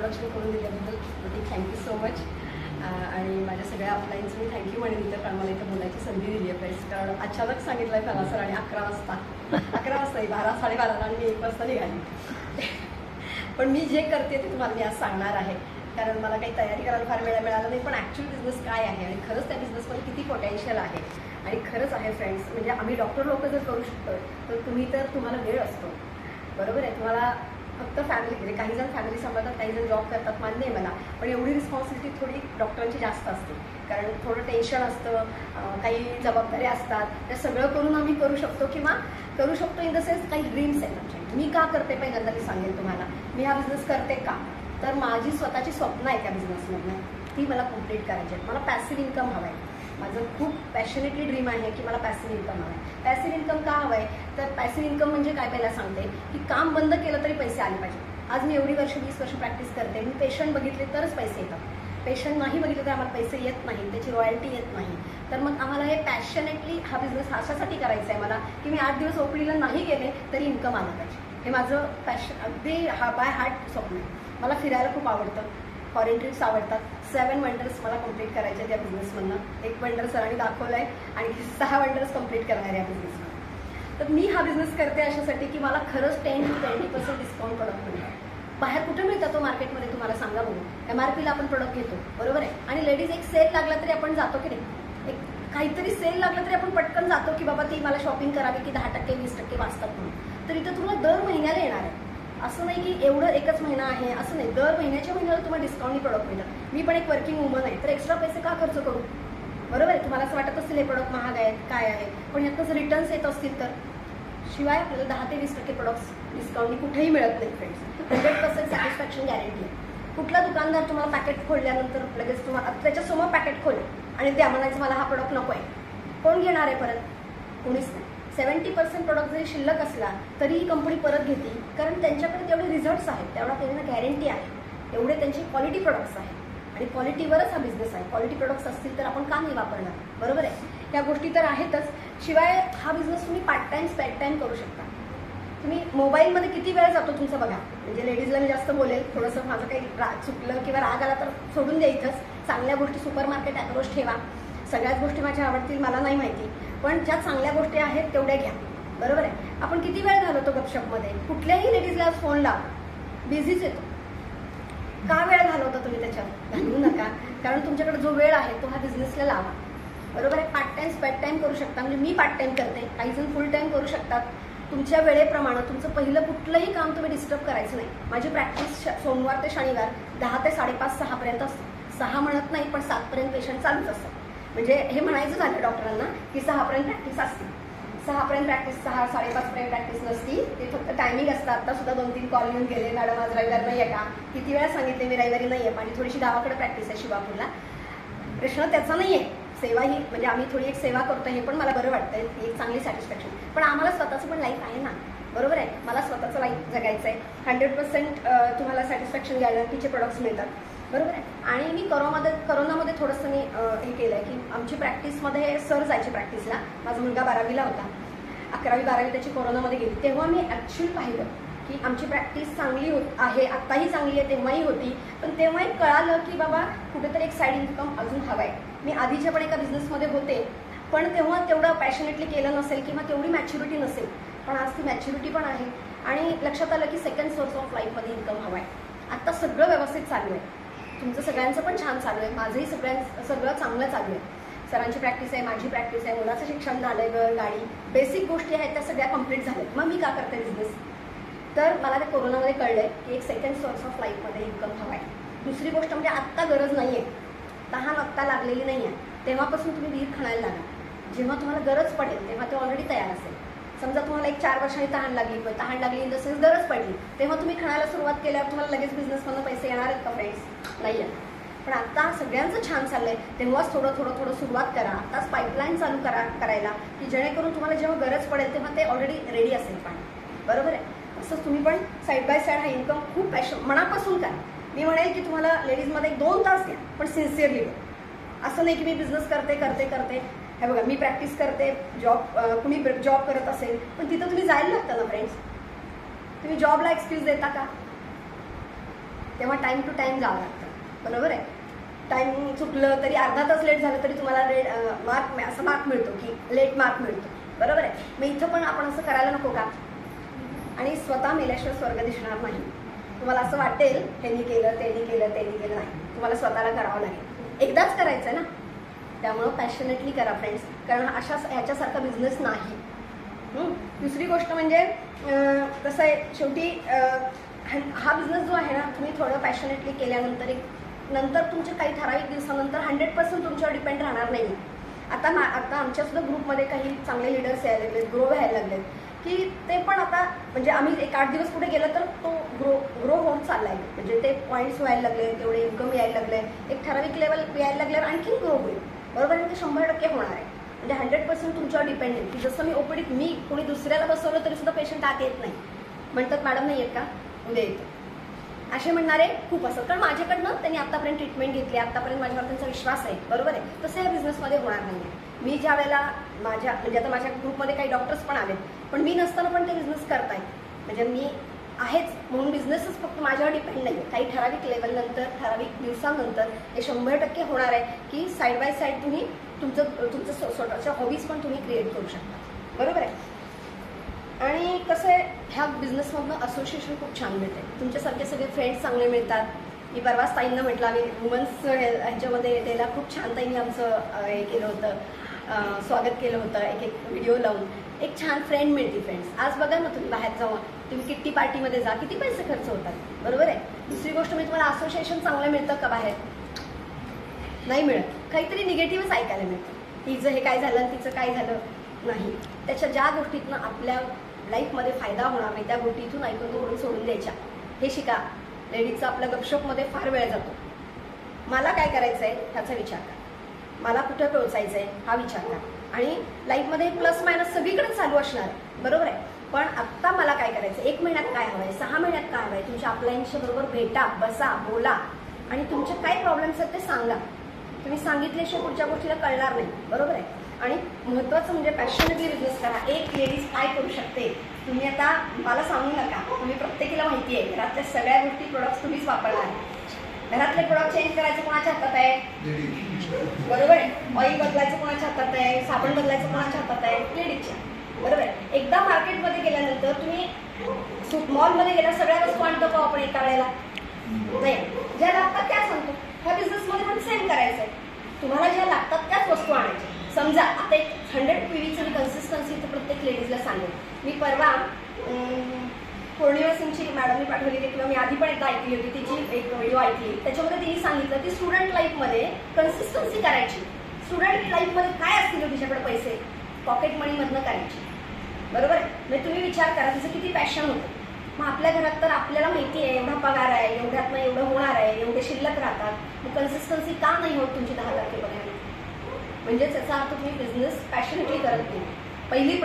Introduction करून दिल्याबद्दल प्रतीक thank you so much. आणि माझ्या सगळ्या अपलाईन्स मी थँक्यू म्हणेन इथं, कारण मला इथं बोलायची संधी दिली आहे फ्रेंड्स. कारण अचानक सांगितलं आहे फला सर आणि 11 वाजता 12 साडेबाराला आणि मी 1 वाजता निघाली. पण मी जे करते ते तुम्हाला मी आज सांगणार आहे, कारण मला काही तयारी करायला फार वेळ मिळाला नाही. पण ॲक्च्युअल बिझनेस काय आहे आणि खरंच त्या बिझनेसमध्ये किती पोटेन्शियल आहे. आणि खरंच आहे फ्रेंड्स, म्हणजे आम्ही डॉक्टर लोक जर करू शकतो तर तुम्हाला वेळ असतो, बरोबर आहे. तुम्हाला फक्त फॅमिली, म्हणजे काही जण फॅमिली सांभाळतात, काही जण जॉब करतात, मान्य आहे मला. पण एवढी रिस्पॉन्सिबिलिटी थोडी डॉक्टरांची जास्त असते, कारण थोडं टेन्शन असतं, काही जबाबदाऱ्या असतात. त्या सगळं करून आम्ही करू शकतो, किंवा करू शकतो इन द सेन्स काही ड्रीम्स आहेत आमचे. मी का करते पहिल्यांदा मी सांगेन तुम्हाला. मी हा बिझनेस करते का, तर माझी स्वतःची स्वप्न आहे त्या बिझनेसमधनं, ती मला कम्प्लीट करायची आहे. मला पॅसिव्ह इन्कम हवं आहे. माझं खूप पॅशनेटली ड्रीम आहे की मला पॅसिव्ह इन्कम हवं आहे. पॅसिव्ह इन्कम का हवं आहे, तर पॅसिव्ह इन्कम म्हणजे काय पहिला सांगते की काम बंद केलं तरी पैसे आले पाहिजे. आज मी एवढी 20 वर्ष प्रॅक्टिस करते, मी पेशंट बघितले तरच पैसे येतात. पेशंट नाही बघितले तर आम्हाला पैसे येत नाही, त्याची रॉयल्टी येत नाही. तर मग आम्हाला हे पॅशनेटली हा बिझनेस अशासाठी करायचा आहे मला, की मी 8 दिवस ओपीडीला नाही गेले तरी इन्कम आलं पाहिजे. हे माझं पॅशन, अगदी बाय हार्ट स्वप्न आहे. मला फिरायला खूप आवडतं, फॉरेन ट्रिप्स आवडतात. 7 वंडर्स मला कंप्लीट करायचे त्या बिझनेसमधनं. 1 वंडर सरांनी दाखवलं आहे आणि 6 वंडर्स कंप्लीट करणार या बिझनेसमध्ये. तर मी हा बिझनेस करते अशासाठी की मला खरंच 10 to 20% डिस्काउंट प्रोडक्ट मिळतात. बाहेर कुठे मिळतात तो मार्केटमध्ये, तुम्हाला सांगा बघू. MRPला आपण प्रोडक्ट घेतो, बरोबर आहे. आणि लेडीज एक सेल लागला तरी आपण जातो की नाही, एक काहीतरी सेल लागला तरी आपण पटकन जातो की बाबा ती मला शॉपिंग करावी की 10% 20% वाचतात म्हणून. तर इथं तुला दर महिन्याला येणार आहे. असं नाही की एवढं एकच महिना आहे असं नाही, दर महिन्याच्या महिन्याला तुम्हाला डिस्काउंटनी प्रोडक्ट मिळतात. मी पण एक वर्किंग वुमन आहे, तर एक्स्ट्रा पैसे का खर्च करू, बरोबर आहे. तुम्हाला असं वाटत असेल हे प्रोडक्ट महाग आहेत काय आहे, पण यातनं जर रिटर्न्स येत असतील तर. शिवाय आपल्याला 10 ते 20% प्रोडक्ट्स डिस्काउंटनी कुठेही मिळत नाही फ्रेंड्स. 100% सॅटिस्फॅक्शन गॅरंटी आहे. कुठला दुकानदार तुम्हाला पॅकेट खोलल्यानंतर लगेच तुम्हाला त्याच्यासमोर पॅकेट खोल आणि त्या म्हणायचं मला हा प्रोडक्ट नको आहे, कोण घेणार आहे परत, कोणीच नाही. 70% प्रोडक्ट जरी शिल्लक असला तरीही कंपनी परत घेते, कारण त्यांच्याकडे तेवढे रिझल्ट्स आहेत, तेवढा त्यांना गॅरंटी आहे, एवढे त्यांची क्वालिटी प्रोडक्ट्स आहेत. आणि क्वालिटीवरच हा बिझनेस आहे. क्वालिटी प्रोडक्ट्स असतील तर आपण का नाही वापरणार, बरोबर आहे. ह्या गोष्टी तर आहेतच. शिवाय हा बिझनेस तुम्ही पार्ट टाइम स्पेअर टाइम करू शकता. तुम्ही मोबाईलमध्ये किती वेळ जातो तुमचा बघा. म्हणजे लेडीजला मी जास्त बोलेल, थोडंसं माझं काही चुकलं किंवा राग आला तर सोडून द्यायचंच. चांगल्या गोष्टी सुपर मार्केट अप्रोच ठेवा. सगळ्याच गोष्टी माझ्या आवडतील मला नाही माहिती, पण ज्या चांगल्या गोष्टी आहेत तेवढ्या घ्या, बरोबर आहे. आपण किती वेळ घालवतो गपशपमध्ये. कुठल्याही लेडीजला फोन लाव, बिझीच येतो. का वेळ घालवता तुम्ही त्याच्यात, घालवू नका. कारण तुमच्याकडे जो वेळ आहे तो हा बिझनेसला लावा, बरोबर आहे. पार्ट टाइम स्पेअर टाइम करू शकता. म्हणजे मी पार्ट टाइम करते, काही जण फुल टाइम करू शकतात. तुमच्या वेळेप्रमाणे तुमचं पहिलं कुठलंही काम तुम्ही डिस्टर्ब करायचं नाही. माझी प्रॅक्टिस सोमवार ते शनिवार 10 ते 5:30 6 असते. 6 म्हणत नाही, पण 7 पेशंट चालूच असतात. म्हणजे हे म्हणायचं झालं डॉक्टरांना की 6 प्रॅक्टिस असते. 6 प्रॅक्टिस, 6 5:30 प्रॅक्टिस नसती. ते फक्त टायमिंग असतं. आता सुद्धा 2-3 कॉल येऊन गेले, मॅडम आज रविवार नाही आहे का. किती वेळा सांगितले मी रविवारी नाही आहे, आणि थोडीशी गावाकडे प्रॅक्टिस आहे शिवापूरला. प्रश्न त्याचा नाही आहे. सेवा ही म्हणजे आम्ही थोडी एक सेवा करतो, हे पण मला बरं वाटतंय, ही एक चांगली सॅटिस्फॅक्शन. पण आम्हाला स्वतःचं पण लाईफ आहे ना, बरोबर आहे. मला स्वतःचं लाईफ जगायचं आहे. 100% तुम्हाला सॅटिस्फॅक्शन गॅरंटीचे प्रोडक्ट्स मिळतात, बरोबर आहे. आणि मी करोनामध्ये थोडंसं मी हे केलं आहे की आमची प्रॅक्टिसमध्ये सर जायचे प्रॅक्टिसला. माझा मुलगा 12वीला होता, 11वी 12वी त्याची कोरोनामध्ये गेली. तेव्हा मी ॲक्च्युअली पाहिलं की आमची प्रॅक्टिस चांगली आहे, आत्ताही चांगली आहे, तेव्हाही होती. पण तेव्हाही कळालं की बाबा कुठेतरी एक साईड इन्कम अजून हवा आहे. मी आधीच्या पण एका बिझनेसमध्ये होते, पण तेव्हा तेवढं पॅशनेटली केलं नसेल किंवा तेवढी मॅच्युरिटी नसेल. पण आज ती मॅच्युरिटी पण आहे आणि लक्षात आलं की सेकंड सोर्स ऑफ लाईफमध्ये इन्कम हवा आहे. आत्ता सगळं व्यवस्थित चालू आहे. तुमचं सगळ्यांचं पण छान चालू आहे, माझंही सगळं चांगलं चालू आहे. सरांची प्रॅक्टिस आहे, माझी प्रॅक्टिस आहे, मुलाचं शिक्षण झालंय, घर गाडी बेसिक गोष्टी आहेत त्या सगळ्या कंप्लीट झाल्यात. मग मी का करते बिझनेस, तर मला ते कोरोनामध्ये कळलंय की एक सेकंड सोर्स ऑफ लाईफमध्ये इन्कम हवा आहे. दुसरी गोष्ट म्हणजे आत्ता गरज नाही आहे, तहान आत्ता लागलेली नाही आहे. तेव्हापासून तुम्ही वीर खाण्याला लागा. जेव्हा तुम्हाला गरज पडेल तेव्हा ते ऑलरेडी तयार असेल. समजा तुम्हाला एक 4 वर्षांनी तहान लागली इन द सेन्स गरज पडली, तेव्हा तुम्ही खाण्याला सुरुवात केल्यावर तुम्हाला लगेच बिझनेसमधून पैसे येणार आहेत का फ्रेंड्स, नाही आहे. पण आता सगळ्यांचं छान चाललंय, तेव्हाच थोडं सुरुवात करा. आताच पाईपलाईन चालू करायला की जेणेकरून तुम्हाला जेव्हा गरज पडेल तेव्हा ते ऑलरेडी रेडी असेल पाणी, बरोबर आहे. असंच तुम्ही पण साईड बाय साईड हा इन्कम खूप मनापासून करा. मी म्हणेल की तुम्हाला लेडीजमध्ये 2 तास घ्या, पण सिन्सिअरली घ्या. असं नाही की मी बिझनेस करते. हे बघा, मी प्रॅक्टिस करते, कुणी जॉब करत असेल, पण तिथं तुम्ही जायला लागतं ना फ्रेंड्स. तुम्ही जॉबला एक्सक्यूज देता का, तेव्हा टाईम टू टाईम जावं लागतं, बरोबर आहे. टाईम चुकलं तरी अर्धा तास लेट झालं तरी तुम्हाला मार्क असं मार्क मिळतो की लेट मार्क मिळतो, बरोबर आहे. मग इथं पण आपण असं करायला नको का? आणि स्वतः मेल्याशिवाय स्वर्ग दिसणार नाही. तुम्हाला असं वाटेल त्यांनी केलं त्यांनी केलं त्यांनी केलं, नाही, तुम्हाला स्वतःला करावं लागेल. एकदाच करायचं आहे ना, त्यामुळं पॅशनेटली करा फ्रेंड्स, कारण ह्याच्यासारखा बिझनेस नाही. दुसरी गोष्ट म्हणजे कसं आहे, शेवटी हा बिझनेस जो आहे ना, तुम्ही थोडं पॅशनेटली केल्यानंतर नंतर तुमच्या काही ठराविक दिवसानंतर 100% तुमच्यावर डिपेंड राहणार नाही. आता आमच्या सुद्धा ग्रुपमध्ये काही चांगले लीडर्स यायला लागलेत, ग्रो व्हायला लागलेत, की ते पण आता म्हणजे आम्ही 1-8 दिवस पुढे गेलं तर तो ग्रो होत चाललाय. म्हणजे ते पॉईंट्स व्हायला लागले, तेवढे इन्कम यायला लागले, एक ठराविक लेवल यायला लागल्यावर आणखी ग्रो होईल, बरोबर आहे. ते 100% होणार आहे. म्हणजे 100% तुमच्यावर डिपेंड आहे. की जसं मी ओपीडीत मी कोणी दुसऱ्याला बसवलं तरी सुद्धा पेशंट आत येत नाही, म्हणतात मॅडम नाही येत का, उद्या येतो, असे म्हणणारे खूप असतात. कारण माझ्याकडनं त्यांनी आतापर्यंत ट्रीटमेंट घेतली, आतापर्यंत माझ्यावर त्यांचा विश्वास आहे, बरोबर आहे. तसं या बिझनेसमध्ये होणार नाही आहे. मी ज्या वेळेला म्हणजे आता माझ्या ग्रुपमध्ये काही डॉक्टर्स पण आलेत, पण मी नसताना पण ते बिझनेस करतायत. म्हणजे मी आहेच म्हणून बिझनेसच फक्त माझ्यावर डिपेंड नाही आहे. काही ठराविक लेवलनंतर ठराविक दिवसानंतर हे 100% होणार आहे की साईड बाय साईड तुम्ही तुमचं स्वतःच्या हॉबीज पण तुम्ही क्रिएट करू शकता, बरोबर आहे. आणि कसं आहे, ह्या बिझनेसमधनं असोसिएशन खूप छान मिळते. तुमच्यासारखे सगळे फ्रेंड्स चांगले मिळतात. मी परवाच ताईंना म्हटलं, आम्ही वुमन्स ह्याच्यामध्ये त्याला खूप छान ताईंनी आमचं हे केलं होतं, स्वागत केलं होतं, एक व्हिडिओ लावून. एक छान फ्रेंड मिळते फ्रेंड्स. आज बघा ना, तुम्ही बाहेर जावा, तुम्ही किट्टी पार्टीमध्ये जा, किती पैसे खर्च होतात, बरोबर आहे. दुसरी गोष्ट म्हणजे तुम्हाला असोसिएशन चांगलं मिळतं का? बाहेर नाही मिळत. काहीतरी निगेटिव्हच ऐकायला मिळतं, तिचं हे काय झालं तिचं काय झालं, नाही. त्याच्या ज्या गोष्टीतनं आपल्या लाईफमध्ये फायदा होणार नाही त्या गोष्टी इथून ऐकून म्हणून सोडून द्यायच्या. हे शिका. लेडीजचा आपल्या गपशपमध्ये फार वेळ जातो. मला काय करायचं आहे ह्याचा विचार करा, मला कुठं पोहोचायचं आहे हा विचार करा. आणि लाईफमध्ये प्लस मायनस सगळीकडे चालू असणार आहे, बरोबर आहे. पण आत्ता मला काय करायचं, 1 महिन्यात काय हवं आहे, 6 महिन्यात काय हवं आहे, तुमच्या अपलायन्सच्या बरोबर भेटा, बसा, बोला आणि तुमचे काय प्रॉब्लेम्स आहेत ते सांगा. तुम्ही सांगितल्याशिवाय पुढच्या गोष्टीला कळणार नाही, बरोबर आहे. आणि महत्त्वाचं म्हणजे पॅशनेटली बिझनेस करा. एक लेडीज काय करू शकते, तुम्ही आता मला सांगू नका, तुम्ही प्रत्येकीला माहिती आहे घरातल्या सगळ्या गोष्टी प्रोडक्ट्स तुम्हीच वापरणार आहे. घरातले प्रोडक्ट चेंज करायचं कोणाच्या हातात आहे, बरोबर आहे. ऑइल बदलायचं कोणाच्या हातात आहे, साबण बदलायचं कोणाच्या हातात आहे, लेडीजच्या, बरोबर आहे. एकदा मार्केटमध्ये गेल्यानंतर तुम्ही मॉलमध्ये गेल्या सगळ्या वस्तू आणतो का आपण एका वेळेला, नाही. ज्या लागतात त्याच आणतो. ह्या बिझनेसमध्ये पण सेम करायचं आहे. तुम्हाला ज्या लागतात त्याच वस्तू आणायच्या. समजा आता एक 100 PVच आणि कन्सिस्टन्सी तर प्रत्येक लेडीजला सांगेल. मी परवा पौर्णिमा सिंगची मॅडमनी पाठवलेली किंवा मी आधी पण एकदा ऐकली होती, तिची एक व्हिडिओ ऐकली. त्याच्यामध्ये तिने सांगितलं की स्टुडंट लाईफमध्ये कन्सिस्टन्सी करायची. स्टुडंट लाईफमध्ये काय असतील तिच्याकडे पैसे, पॉकेट मनीमधनं करायची, बरोबर आहे. म्हणजे तुम्ही विचार करा तिचं किती पॅशन होतं. मग आपल्या घरात तर आपल्याला माहिती आहे एवढा पगार आहे, एवढ्यातनं एवढं होणार आहे, एवढे शिल्लक राहतात, मग कन्सिस्टन्सी का नाही होत तुमची 10 तारखेपर्यंत. म्हणजेच याचा अर्थ तुम्ही बिझनेस पॅशनेटली करत नाही. पहिली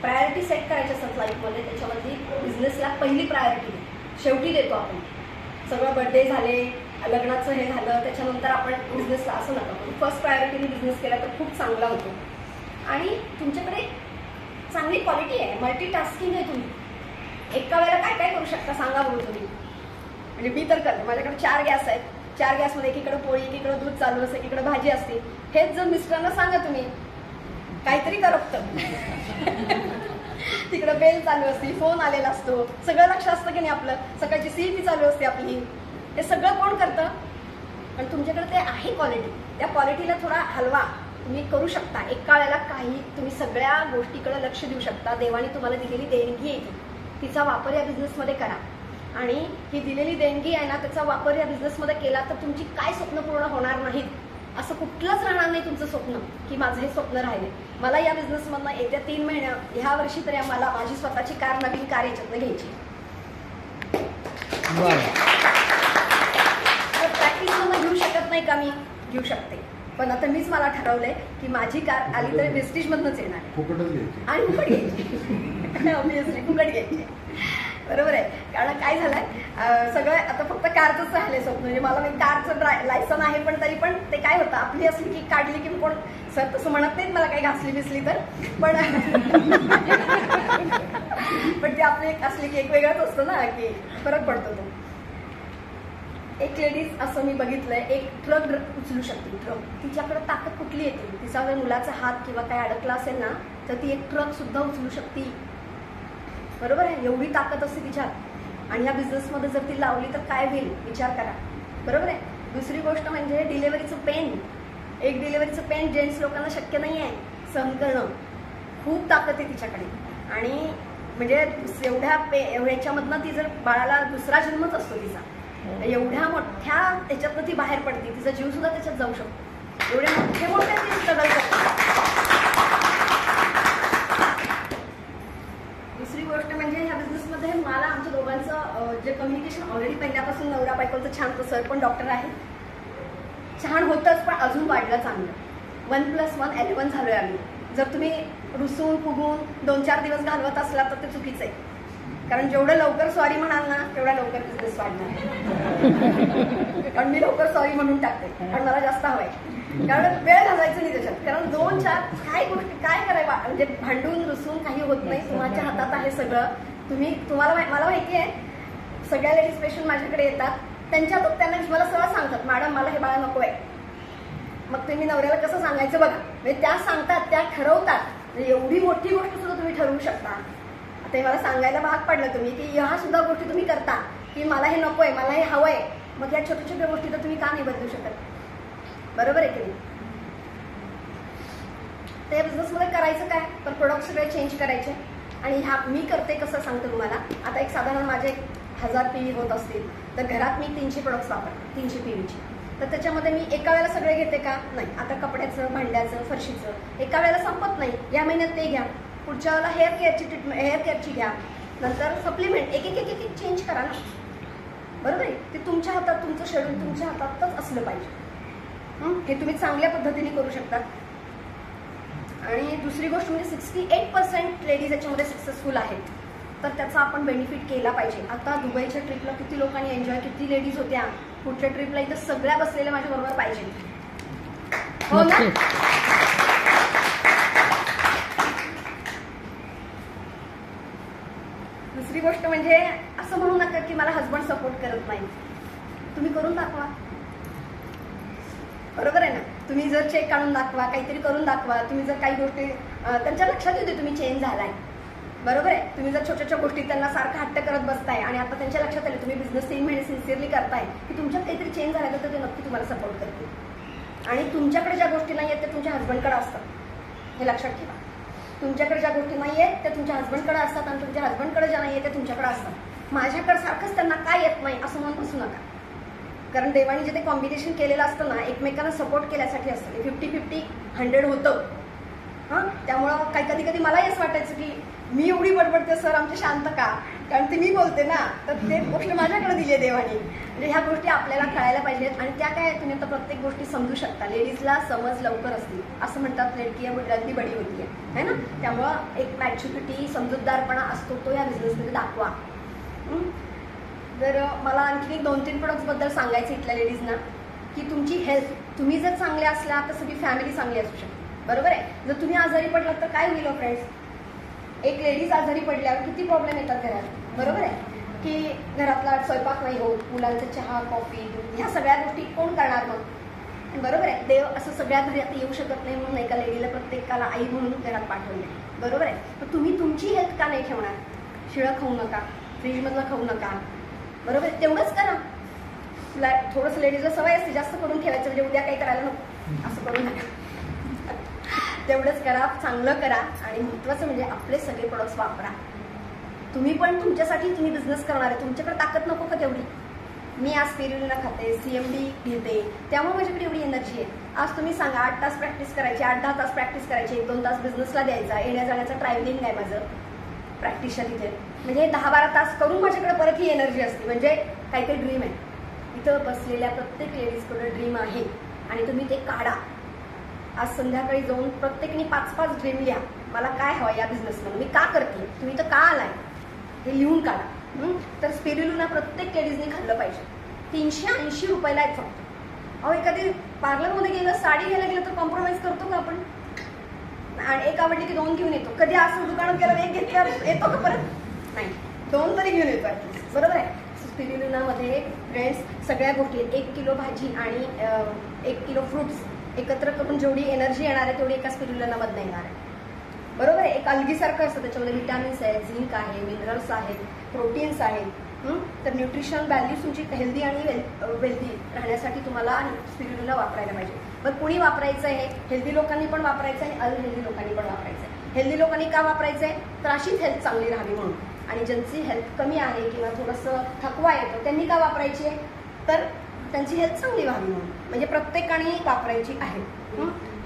प्रायोरिटी सेट करायची असतात लाईफमध्ये, त्याच्यामधली बिझनेसला पहिली प्रायोरिटी शेवटी देतो आपण. सगळं बर्थडे झाले, लग्नाचं हे झालं, त्याच्यानंतर आपण बिझनेसला असं नका करू. फर्स्ट प्रायोरिटीने बिझनेस केला तर खूप चांगला होतो. आणि तुमच्याकडे चांगली क्वालिटी आहे, मल्टीटास्किंग आहे. तुम्ही एका वेळेला काय काय करू शकता सांगा बघू तुम्ही. म्हणजे मी तर करते, माझ्याकडे 4 गॅस आहेत. 4 गॅसमध्ये एकीकडे पोळी, एकीकडे दूध चालू असते, एकीकडे भाजी असते. हेच जर मिस्टरांना सांगा तुम्ही काहीतरी करपतं तिकडे बेल चालू असते, फोन आलेला असतो, सगळं लक्ष असतं की नाही आपलं, सकाळची CET चालू असते आपली. हे सगळं कोण करतं? पण तुमच्याकडे ते आहे क्वालिटी, त्या क्वालिटीला थोडा हलवा तुम्ही करू शकता. एका वेळेला काही तुम्ही सगळ्या गोष्टीकडे लक्ष देऊ शकता. देवाने तुम्हाला दिलेली देणगी आहे तिचा वापर या बिझनेसमध्ये करा. आणि ही दिलेली देणगी आहे ना, त्याचा वापर या बिझनेसमध्ये केला तर तुमची काय स्वप्न पूर्ण होणार नाहीत. असं कुठलंच राहणार नाही तुमचं स्वप्न की माझं हे स्वप्न राहिले. मला या बिझनेसमधनं येत्या 3 महिन्यात, ह्या वर्षी तरी मला माझी स्वतःची कार, नवीन कार याच्यातनं घ्यायची. प्रॅक्टिसमधनं घेऊ शकत नाही का? मी घेऊ शकते, पण आता मीच मला ठरवलंय की माझी कार आली तर वेस्टेजमधनंच येणार आणि फुकट घ्यायची. ऑब्व्हियसली फुकट घ्यायची, बरोबर आहे. कारण काय झालंय, सगळं आता फक्त कारचंच राहिलंय स्वप्न. म्हणजे मला कारचं लायसन आहे, पण तरी पण ते काय होतं, आपली असली की काढली की कोण सर तसं म्हणत नाहीत मला काही घासली बिसली तर, पण पण ती आपली एक असली की एक वेगळंच असतं ना, की फरक पडतो तो. एक लेडीज असं मी बघितलंय, एक ट्रक उचलू शकते. ट्रक, तिच्याकडे ताकद कुठली येते? तिचा जर मुलाचा हात किंवा काय अडकला असेल ना, तर ती एक ट्रक सुद्धा उचलू शकते. बरोबर आहे, एवढी ताकद असते तिच्यात. आणि या बिझनेसमध्ये जर ती लावली तर काय होईल विचार करा. बरोबर आहे. दुसरी गोष्ट म्हणजे डिलेव्हरीचं पेन. एक डिलेव्हरीचं पेन जेंट्स लोकांना शक्य नाही आहे सहन करणं. खूप ताकद आहे तिच्याकडे. आणि म्हणजे एवढ्या ह्याच्यामधनं ती जर बाळाला दुसरा जन्मच असतो तिचा, एवढ्या मोठ्या त्याच्यातनं ती बाहेर पडते. तिचा जीव सुद्धा त्याच्यात जाऊ शकतो. एवढे मोठे मोठे ती स्ट्रगल करते. दुसरी गोष्ट म्हणजे ह्या बिझनेसमध्ये मला आमच्या दोघांचं जे कम्युनिकेशन ऑलरेडी पहिल्यापासून नवरा बायकोचं छान होतं. सर पण डॉक्टर आहे, छान होतंच, पण अजून वाढलं चांगलं. 1+1 11 झालोय आम्ही. जर तुम्ही रुसून फुगून 2-4 दिवस घालवत असला तर ते चुकीचं आहे. कारण जेवढं लवकर सॉरी म्हणाल ना तेवढा लवकर बिझनेस वाढणार. कारण मी लवकर सॉरी म्हणून टाकते, कारण मला जास्त हवंय. कारण वेळ घालायचं नाही त्याच्यात. कारण 2-4 काय गोष्टी काय करायला म्हणजे भांडून रुसून काही होत नाही. तुमच्या हातात आहे सगळं. तुम्हाला मला माहिती आहे, सगळ्या लेडीज पेशंट माझ्याकडे येतात, त्यांच्या हातात त्यांना मला सरळ सांगतात, मॅडम मला हे बाळ नको आहे. मग तुम्ही नवऱ्याला कसं सांगायचं बघा. म्हणजे त्या सांगतात, त्या ठरवतात. म्हणजे एवढी मोठी गोष्ट सुद्धा तुम्ही ठरवू शकता. आता हे मला सांगायला भाग पडलं तुम्ही की ह्या सुद्धा गोष्टी तुम्ही करता की मला हे नकोय, मला हे हवंय. मग या छोट्या छोट्या गोष्टी तर तुम्ही का नाही बदलू शकत? बरोबर आहे की नाही? त्या बिझनेसमध्ये करायचं काय, तर प्रोडक्ट सगळे चेंज करायचे. आणि ह्या मी करते कसं सांगतो तुम्हाला. आता एक साधारण माझे 1000 PV होत असतील, तर घरात मी 300 प्रोडक्ट्स वापरते, 300 PVचे. तर त्याच्यामध्ये मी एका वेळेला सगळे घेते का? नाही. आता कपड्याचं, भांड्याचं, फरशीचं एका वेळेला संपत नाही. या महिन्यात ते घ्या, पुढच्या वेळेला हेअर केअरची ट्रीटमेंट, हेअर केअरची घ्या, नंतर सप्लिमेंट एक एक एक एक चेंज करा ना. बरोबर आहे. ते तुमच्या हातात, तुमचं शेड्यूल तुमच्या हातातच असलं पाहिजे. हे तुम्ही चांगल्या पद्धतीने करू शकता. आणि दुसरी गोष्ट म्हणजे 68% लेडीज याच्यामध्ये सक्सेसफुल आहेत. तर त्याचा आपण बेनिफिट केला पाहिजे. आता दुबईच्या ट्रिपला किती लोकांनी एन्जॉय, किती लेडीज होत्या. पुढच्या ट्रिपला इथं सगळ्या बसलेल्या माझ्या बरोबर पाहिजे, हो ना? दुसरी गोष्ट म्हणजे असं म्हणू नका की मला हसबंड सपोर्ट करत नाही. तुम्ही करून दाखवा. बरोबर आहे ना? तुम्ही जर चेक काढून दाखवा, काहीतरी करून दाखवा. तुम्ही जर काही गोष्टी त्यांच्या लक्षात येते तुम्ही चेंज झालाय. बरोबर आहे. तुम्ही जर छोट्या छोट्या गोष्टी त्यांना सारखं हट्ट करत बसताय आणि आता त्यांच्या लक्षात आले तुम्ही बिझनेस 3 महिने सिन्सिअरली करताय की तुमच्यात काहीतरी चेंज झाला, तर ते नक्की तुम्हाला सपोर्ट करतील. आणि तुमच्याकडे ज्या गोष्टी नाही आहेत त्या तुमच्या हसबंडकडे असतात, हे लक्षात ठेवा. तुमच्याकडे ज्या गोष्टी नाही आहेत त्या तुमच्या हसबंडकडे असतात आणि तुमच्या हसबंडकडे ज्या नाही आहेत त्या तुमच्याकडे असतात. माझ्याकडे सारखंच त्यांना काय येत नाही असं म्हणून बसू नका. कारण देवाने जे ते कॉम्बिनेशन केलेलं असतं ना, एकमेकांना सपोर्ट केल्यासाठी असतं. 50-50 100 होतं. त्यामुळं काही कधी कधी मलाही असं वाटायचं की मी एवढी बडबडते, सर आमचे शांत का? कारण ती मी बोलते ना, तर ते गोष्ट माझ्याकडे दिली आहे देवाने. म्हणजे ह्या गोष्टी आपल्याला कळायला पाहिजेत. आणि त्या काय, तुम्ही आता प्रत्येक गोष्टी समजू शकता. लेडीजला समज लवकर असते. असं म्हणतात लडकी बुड्यातली बडी होती आहे ना. त्यामुळं एक मॅच्युरिटी, समजूतदारपणा असतो, तो या बिझनेसमध्ये दाखवा. तर मला आणखी एक 2-3 प्रोडक्ट्सबद्दल सांगायचं इथल्या लेडीजना की तुमची हेल्थ, तुम्ही जर चांगले असला तर सगळी फॅमिली चांगली असू शकते. बरोबर आहे. जर तुम्ही आजारी पडलात तर काय होईल फ्रेंड्स? एक लेडीज आजारी पडल्यावर किती प्रॉब्लेम येतात घरात. बरोबर आहे की घरातला स्वयंपाक नाही होत, मुलांचा चहा, कॉफी, दूध, ह्या सगळ्या गोष्टी कोण करणार मग? बरोबर आहे. देव असं सगळ्या घरी आता येऊ शकत नाही म्हणून एका लेडीला प्रत्येकाला आई म्हणून घरात पाठवले. बरोबर आहे. तर तुम्ही तुमची हेल्थ का नाही ठेवणार? शिळं खाऊ नका, फ्रीजमधलं खाऊ नका. बरोबर आहे. तेवढंच करा. थोडंसं लेडीजला सवय असते जास्त करून ठेवायचं, म्हणजे उद्या काही करायला नको असं करू नका. तेवढंच करा, चांगलं करा. आणि महत्त्वाचं म्हणजे आपले सगळे प्रोडक्ट्स वापरा. तुम्ही पण तुमच्यासाठी तुम्ही बिझनेस करणार आहे, तुमच्याकडे ताकद नको का तेवढी? मी आज स्पिरुलिना खाते, CMD घेते, त्यामुळे माझ्याकडे एवढी एनर्जी आहे. आज तुम्ही सांगा 8 तास प्रॅक्टिस करायची, 8-10 तास प्रॅक्टिस करायची, 1-2 तास बिझनेसला द्यायचा, येण्या जाण्याचं ट्रॅव्हलिंग आहे माझं प्रॅक्टिसच्या तिथे. म्हणजे 10-12 तास करून माझ्याकडे परत ही एनर्जी असते. म्हणजे काहीतरी ड्रीम आहे. इथं बसलेल्या प्रत्येक लेडीजकडे ड्रीम आहे आणि तुम्ही ते काढा. आज संध्याकाळी जाऊन प्रत्येकाने 5-5 ड्रीम लिहा. मला काय हवं या बिझनेसमध्ये, मी का करते, तुम्ही तर का आलाय, हे लिहून काढा. तर स्पिरुलिना प्रत्येक लेडीजने खाल्लं पाहिजे. 380 रुपयाला आहेत फक्त. अहो एखादी पार्लरमध्ये गेलं, साडी घ्यायला गेलं तर कॉम्प्रोमाइज करतो का आपण? आणि एक आवडली की 2 घेऊन येतो. कधी असं दुकानात गेलं 1 घेतल्यावर येतो का परत? नाही, 2 तरी घेऊन येतो ॲटलीस्ट. बरोबर आहे. स्पिरुलिनामध्ये फ्रेंड्स सगळ्या गोष्टी 1 किलो भाजी आणि 1 किलो फ्रुट्स एकत्र करून जेवढी एनर्जी येणार आहे तेवढी एका स्पिरुलिनामधनं येणार आहे. बरोबर आहे. एक अलगीसारखं असतं, त्याच्यामध्ये विटॅमिन्स आहेत, झिंक आहे, मिनरल्स आहेत, प्रोटीन्स आहेत. तर न्यूट्रिशन व्हॅल्यूज तुमची हेल्दी आणि वेल्दी राहण्यासाठी तुम्हाला स्पिरुलिना वापरायला पाहिजे. पण कुणी वापरायचं आहे? हेल्दी लोकांनी पण वापरायचं आहे, अनहेल्दी लोकांनी पण वापरायचं आहे. हेल्दी लोकांनी का वापरायचं आहे? तर अशीच हेल्थ चांगली राहावी म्हणून. आणि ज्यांची हेल्थ कमी आहे किंवा थोडंसं थकवा येतो त्यांनी का वापरायची आहे? तर त्यांची हेल्थ चांगली व्हावी म्हणून. म्हणजे प्रत्येकाने वापरायची आहे.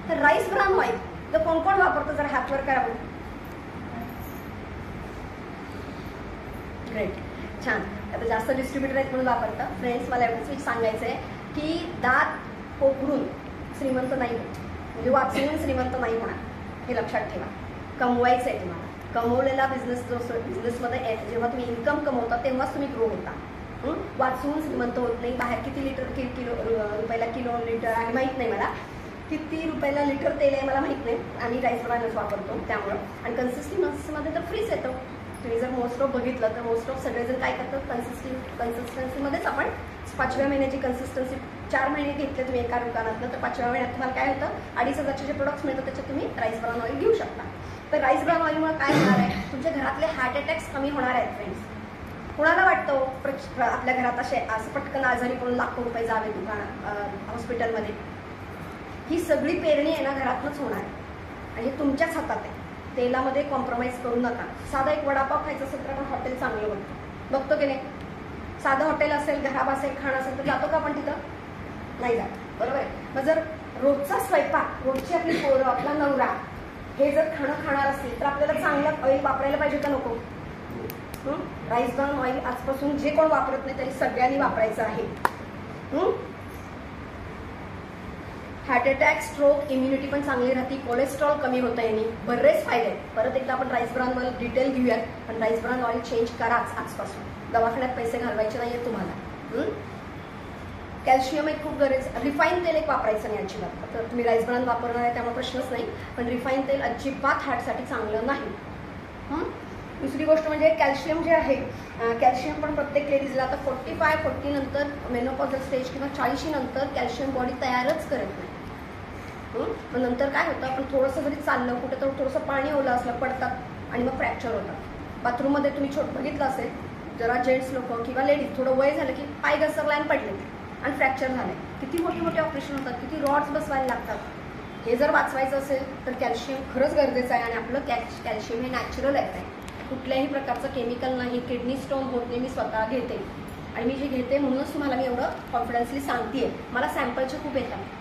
तर राईस ब्राउन ऑइल तर कोण कोण वापरतं? जरा हातवर करावं. ग्रेट, छान. आता जास्त डिस्ट्रीब्युटर आहेत म्हणून वापरतं. फ्रेंड्स, मला एवढंच सांगायचं आहे की दात पोखरून श्रीमंत नाही होत, म्हणजे वाचवून श्रीमंत नाही होणार, हे लक्षात ठेवा. कमवायचं आहे तुम्हाला. कमवलेला बिझनेस जो बिझनेसमध्ये जेव्हा तुम्ही इन्कम कमवता तेव्हाच तुम्ही ग्रो होता. वाचवून श्रीमंत होत नाही. बाहेर किती रुपयाला किलो लिटर आहे माहीत नाही मला, किती रुपयाला लिटर तेल आहे मला माहीत नाही. आम्ही राईस ब्राउनच वापरतो त्यामुळं. आणि कन्सिस्टन्सीमध्ये तर फ्रीच येतो. तुम्ही जर मोस्ट ऑफ बघितलं तर मोस्ट ऑफ सगळेजण काय करतात, कन्सिस्टन्सीमध्येच आपण 5व्या महिन्याची कन्सिस्टन्सी 4 महिने घेतले तुम्ही एका दुकानातनं, तर 5व्या महिन्यात तुम्हाला काय होतं, 2,500चे जे प्रोडक्ट्स मिळतात त्याच्यात तुम्ही राईस ब्राउन ऑइल घेऊ शकता. तर राईस ब्राउन ऑइलमुळे काय होणार आहे? तुमच्या घरातले हार्ट अटॅक्स कमी होणार आहेत. फ्रेंड्स, कुणाला वाटतं आपल्या घरात असं पटकन आजारी पडून लाखो रुपये जावे दुकानात हॉस्पिटलमध्ये? ही सगळी पेरणी आहे ना घरातूनच होणार आहे आणि तुमच्याच हातात आहे. तेलामध्ये कॉम्प्रोमाइज करू नका. साधा एक वडापाव खायचं असेल तर आपण हॉटेल चांगलं बघतो की नाही? साधं हॉटेल असेल, घराब असेल, खाणं असेल तर जातो का आपण तिथं? नाही जात. बरोबर आहे. मग जर रोजचा स्वयंपाक, रोजची आपली पोरं, आपला नवरा हे जर खाणं खाणार असतील तर आपल्याला चांगलं ऑइल वापरायला पाहिजे का नको? राईस ब्राउन ऑइल आजपासून जे कोण वापरत नाही तरी सगळ्यांनी वापरायचं आहे. हार्ट अटॅक, स्ट्रोक, इम्युनिटी पण चांगली राहते, कोलेस्ट्रॉल कमी होतं याने, बरेच फायदे आहेत. परत एकदा आपण राईस ब्राउन ऑइल डिटेल घेऊयात. पण राईस ब्राउन ऑइल चेंज कराच आजपासून. दवाखान्यात पैसे घालवायचे नाहीये तुम्हाला. कॅल्शियम एक खूप गरज. रिफाईन तेल एक वापरायचं नाही अजिबात. तर तुम्ही राईस ब्राउन वापरणार आहे त्यामुळे प्रश्नच नाही. पण रिफाईन तेल अजिबात हार्टसाठी चांगलं नाही. दुसरी गोष्ट म्हणजे कॅल्शियम जे आहे, कॅल्शियम पण प्रत्येक लेडीजला आता 45-40 नंतर मेनोपॉझल स्टेज किंवा 40 नंतर कॅल्शियम बॉडी तयारच करत नाही. मग नंतर काय होतं, आपण थोडंसं जरी चाललं कुठे तर थोडंसं पाणी ओलं असलं पडतात आणि मग फ्रॅक्चर होतात. बाथरूममध्ये तुम्ही बघितलं असेल, जरा जेंट्स लोक किंवा लेडीज थोडं वय झालं की पाय घसरला आणि पडले आणि फ्रॅक्चर झाले. किती मोठे मोठे ऑपरेशन होतात, किती रॉड्स बसवायला लागतात. हे जर वाचवायचं असेल तर कॅल्शियम खरंच गरजेचं आहे. आणि आपलं कॅल्शियम हे नॅचरल आहे, कुठल्याही प्रकारचं केमिकल नाही. किडनी स्टोन होत नाही, मी स्वतः घेते आणि मी जे घेते म्हणूनच तुम्हाला मी एवढं कॉन्फिडन्सली सांगतेय. मला सॅम्पलचे खूप येतात,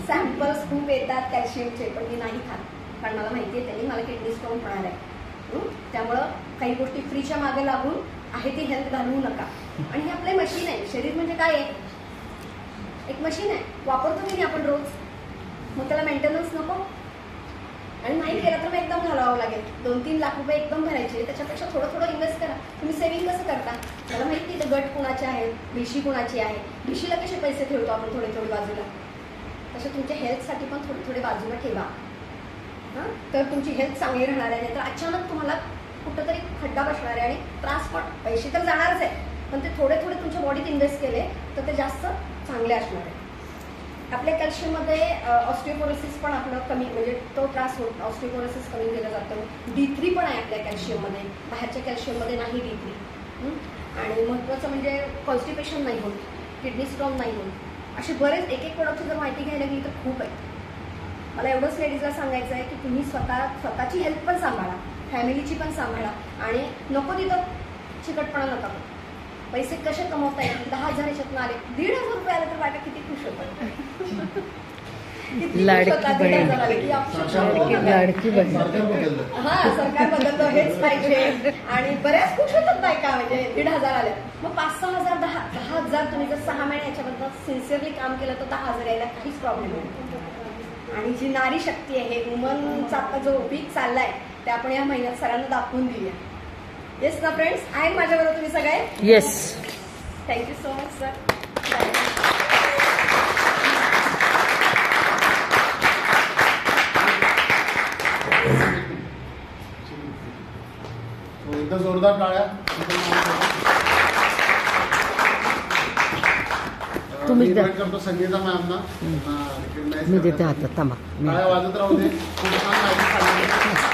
सॅम्पल्स खूप येतात कॅल्शियमचे, पण मी नाही खात कारण मला माहिती आहे त्यांनी मला किडनी स्टोन होणार आहे. त्यामुळं काही गोष्टी फ्रीच्या मागे लागून आहे ती हेल्थ घालवू नका. आणि हे आपले मशीन आहे. शरीर म्हणजे काय आहे? एक मशीन आहे, वापरतो की नाही आपण रोज. मग त्याला मेंटेनन्स नको? आणि नाही केलं तर मग एकदम घालावं लागेल. 2-3 लाख रुपये एकदम भरायचे. त्याच्यापेक्षा थोडं थोडं इन्व्हेस्ट करा. तुम्ही सेव्हिंग कसं करता? मला माहिती आहे गट कुणाचे आहेत, भिशी कुणाची आहे. भिशीला कसे पैसे ठेवतो आपण थोडे थोडे बाजूला, तसं तुमच्या हेल्थसाठी पण थोडे थोडे बाजूला ठेवा. तर तुमची हेल्थ चांगली राहणार आहे. नाही तर अचानक तुम्हाला कुठंतरी खड्डा बसणार आहे आणि त्रास पण. पैसे तर जाणारच आहे पण ते थोडे थोडे तुमच्या बॉडीत इन्व्हेस्ट केले तर ते जास्त चांगले असणार आहे. आपल्या कॅल्शियममध्ये ऑस्टिओपोरोसिस पण आपलं कमी, म्हणजे तो त्रास होत, ऑस्टिओपोरोसिस कमी केलं जातं. D3 पण आहे आपल्या कॅल्शियममध्ये, बाहेरच्या कॅल्शियममध्ये नाही D3. आणि महत्त्वाचं म्हणजे कॉन्स्टिपेशन नाही होत, किडनी स्टोन नाही होत. असे बरेच एक एक प्रोडक्टची जर माहिती घ्यायला गेली तर खूप आहे. मला एवढंच लेडीजला सांगायचं आहे की तुम्ही स्वतःची हेल्थ पण सांभाळा, फॅमिलीची पण सांभाळा आणि नको तिथं चिकटपणा नका. पैसे कसे कमवता येईल? 10,000 याच्यातून आले, 1,500 रुपये आले तर बायका किती खुश होतात. हा, सरकार बदलतं हेच पाहिजे आणि बऱ्याच खुश होतात बायका. म्हणजे 1,500 आले मग 5-6,000, 10,000 तुम्ही जर 6 महिने याच्याबद्दल सिन्सिअरली काम केलं तर 10,000 यायला काहीच प्रॉब्लेम नाही. आणि जी नारी शक्ती आहे, वुमनचा आता जो पीक चाललाय ते आपण या महिन्यात सरांना दाखवून दिली. येस ना फ्रेंड्स? आहे माझ्याबरोबर तुम्ही सगळे? Yes. Thank you so much sir. एकदा जोरदार टाळ्या. तुम्हीच द्या. इन्व्हाइट करतो संगीता मॅमना. मी देते हातात थांबा. काय वाजत राहू दे. खूप छान माहिती सांगितली.